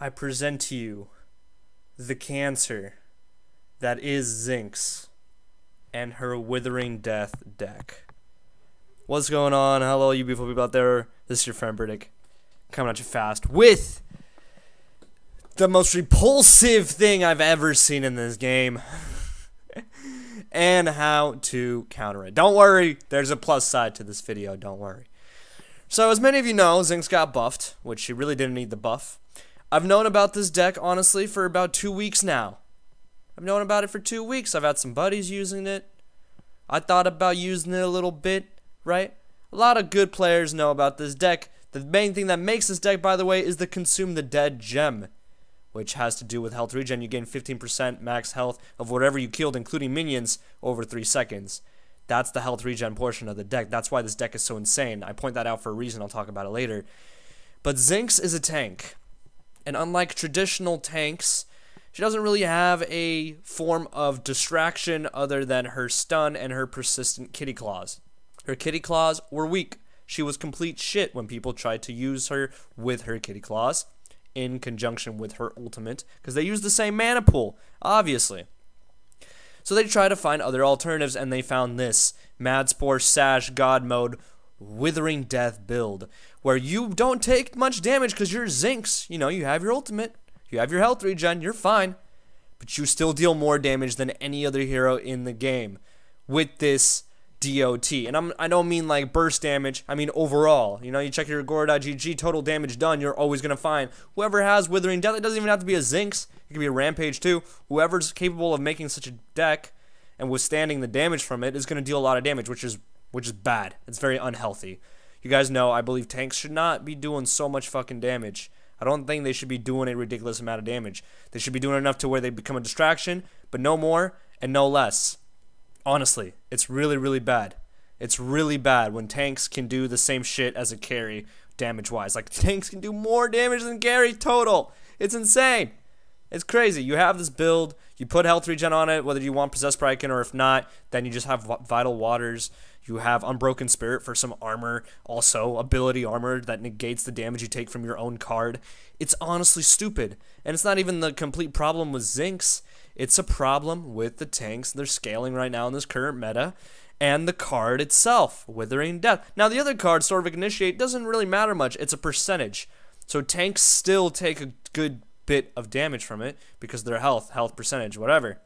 I present to you the cancer that is Zinx and her Withering Death deck. What's going on? Hello, you beautiful people out there. This is your friend Britik, coming at you fast with the most repulsive thing I've ever seen in this game and how to counter it. Don't worry, there's a plus side to this video, don't worry. So, as many of you know, Zinx got buffed, which she really didn't need the buff. I've known about this deck, honestly, for about 2 weeks now. I've known about it for 2 weeks. I've had some buddies using it. I thought about using it a little bit, right? A lot of good players know about this deck. The main thing that makes this deck, by the way, is the Consume the Dead gem, which has to do with health regen. You gain 15% max health of whatever you killed, including minions, over 3 seconds. That's the health regen portion of the deck. That's why this deck is so insane. I point that out for a reason. I'll talk about it later. But Zinx is a tank. And unlike traditional tanks, she doesn't really have a form of distraction other than her stun and her persistent kitty claws. Her kitty claws were weak. She was complete shit when people tried to use her with her kitty claws in conjunction with her ultimate, because they use the same mana pool, obviously. So they tried to find other alternatives, and they found this Madspore Sash God Mode Withering Death build, where you don't take much damage because you're Zinx. You know, you have your ultimate, you have your health regen, you're fine, but you still deal more damage than any other hero in the game with this DOT. And I don't mean like burst damage, I mean overall. You know, you check your Agora.gg, total damage done, you're always going to find whoever has Withering Death. It doesn't even have to be a Zinx, it could be a Rampage too. Whoever's capable of making such a deck and withstanding the damage from it is going to deal a lot of damage, which is bad. It's very unhealthy. You guys know I believe tanks should not be doing so much fucking damage. I don't think they should be doing a ridiculous amount of damage. They should be doing enough to where they become a distraction, but no more and no less. Honestly, it's really, really bad. It's really bad when tanks can do the same shit as a carry damage-wise. Like, tanks can do more damage than carry total. It's insane. It's crazy. You have this build, you put health regen on it, whether you want Possessed Pryken or if not, then you just have Vital Waters. You have Unbroken Spirit for some armor, also ability armor that negates the damage you take from your own card. It's honestly stupid. And it's not even the complete problem with Zinx. It's a problem with the tanks they're scaling right now in this current meta, and the card itself, Withering Death. Now, the other card, Sword of Initiate, doesn't really matter much. It's a percentage. So tanks still take a good bit of damage from it because of their health percentage, whatever.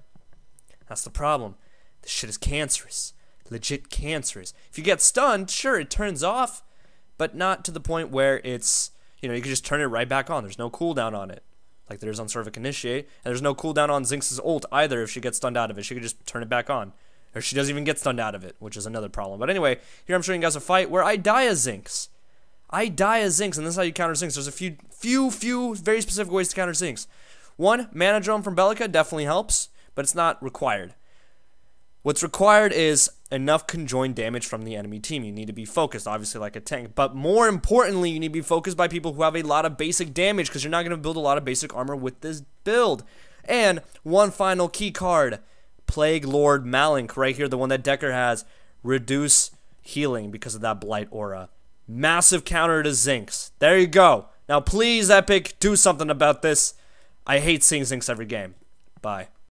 That's the problem. This shit is cancerous. Legit cancerous. If you get stunned, sure, it turns off, but not to the point where it's, you know, you can just turn it right back on. There's no cooldown on it, like there is on Sword of Initiate, and there's no cooldown on Zinx's ult either. If she gets stunned out of it, she could just turn it back on, or she doesn't even get stunned out of it, which is another problem. But anyway, here I'm showing you guys a fight where I die as Zinx. I die as Zinx, and this is how you counter Zinx. There's a few very specific ways to counter Zinx. One, Mana Drone from Belica definitely helps, but it's not required. What's required is enough conjoined damage from the enemy team. You need to be focused, obviously, like a tank. But more importantly, you need to be focused by people who have a lot of basic damage, because you're not going to build a lot of basic armor with this build. And one final key card, Plague Lord Malink, right here, the one that Decker has. Reduce healing because of that Blight Aura. Massive counter to Zinx. There you go. Now, please, Epic, do something about this. I hate seeing Zinx every game. Bye.